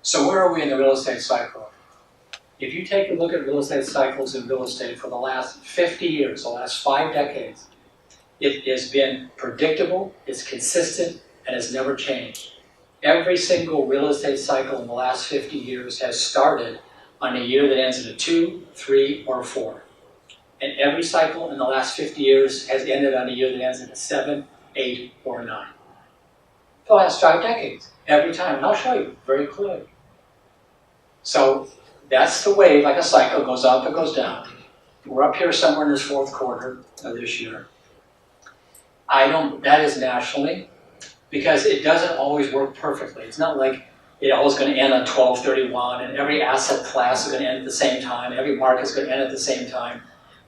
So where are we in the real estate cycle? If you take a look at real estate cycles in real estate for the last 50 years, the last 5 decades, it has been predictable, it's consistent, and has never changed. Every single real estate cycle in the last 50 years has started on a year that ends in a 2, 3, or 4. And every cycle in the last 50 years has ended on a year that ends in a 7, 8, or 9. The last 5 decades, every time, and I'll show you very clearly. So that's the wave, like a cycle, it goes up, it goes down. We're up here somewhere in this 4th quarter of this year. That is nationally, because it doesn't always work perfectly. It's not like it always going to end on 12/31, and every asset class is going to end at the same time, every market is going to end at the same time.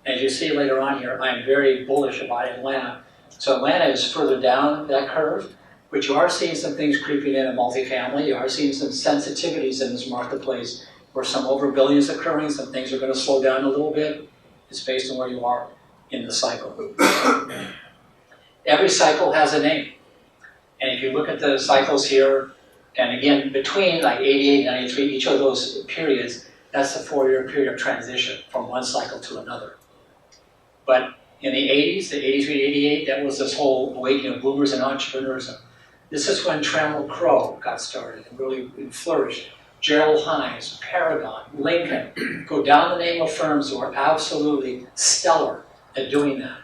As you see later on here, I'm very bullish about Atlanta. So Atlanta is further down that curve, but you are seeing some things creeping in multifamily. You are seeing some sensitivities in this marketplace where some overbuilding is occurring, some things are going to slow down a little bit. It's based on where you are in the cycle. Every cycle has a name. And if you look at the cycles here, and again, between like 88 and 93, each of those periods, that's a 4-year period of transition from one cycle to another. But in the 80s, the 83 to 88, that was this whole awakening of boomers and entrepreneurs. This is when Trammell Crow got started and really flourished. Gerald Hines, Paragon, Lincoln, go down the name of firms who are absolutely stellar at doing that.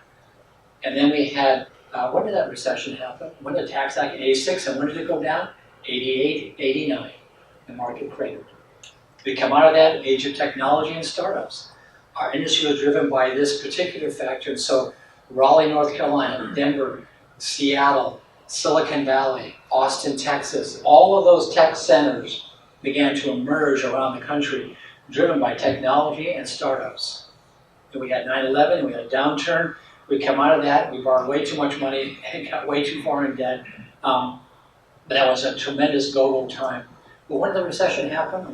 And then we had, when did that recession happen? When did the Tax Act in 86, and when did it go down? 88, 89, the market cratered. We come out of that age of technology and startups. Our industry was driven by this particular factor, and so Raleigh, North Carolina, Denver, Seattle, Silicon Valley, Austin, Texas, all of those tech centers began to emerge around the country, driven by technology and startups. And we had 9/11, and we had a downturn. We come out of that, we borrowed way too much money and got way too far in debt. But that was a tremendous go-go time. But when did the recession happen?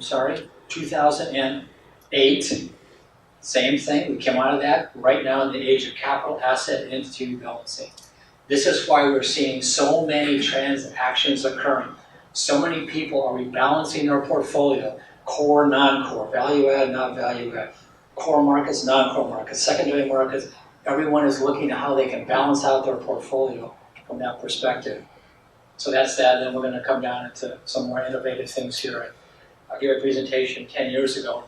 2008. Same thing, we came out of that right now in the age of capital asset and entity rebalancing. This is why we're seeing so many transactions occurring. So many people are rebalancing their portfolio, core, non-core, value add, not value add, core markets, non-core markets, secondary markets. Everyone is looking at how they can balance out their portfolio from that perspective. So that's that, and then we're going to come down into some more innovative things here. I gave a presentation 10 years ago,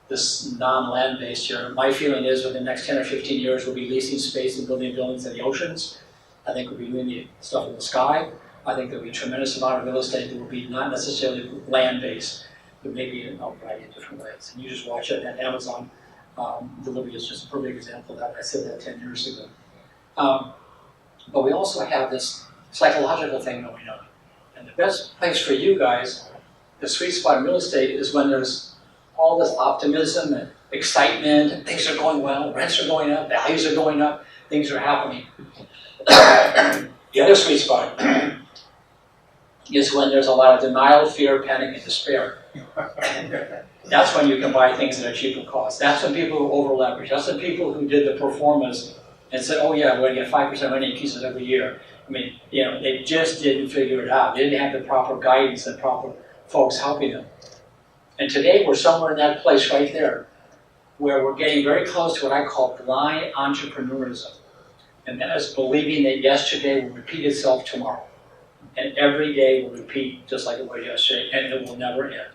this non-land-based here. My feeling is within the next 10 or 15 years, we'll be leasing space and building buildings in the oceans. I think we'll be doing the stuff in the sky. I think there'll be a tremendous amount of real estate that will be not necessarily land-based, but maybe in a variety of different ways. And you just watch it, and Amazon delivery is just a perfect example of that. I said that 10 years ago. But we also have this psychological thing going on. And the best place for you guys, the sweet spot in real estate, is when there's all this optimism and excitement, and things are going well, rents are going up, values are going up, things are happening. The other sweet spot is when there's a lot of denial, fear, panic, and despair. That's when you can buy things at a cheaper cost. That's when people who over-leverage. That's the people who did the pro formas and said, oh yeah, we're going to get 5% money pieces every year. I mean, they just didn't figure it out. They didn't have the proper guidance and proper folks helping them. And today we're somewhere in that place right there where we're getting very close to what I call blind entrepreneurism. And that is believing that yesterday will repeat itself tomorrow. And every day will repeat just like it was yesterday, and it will never end.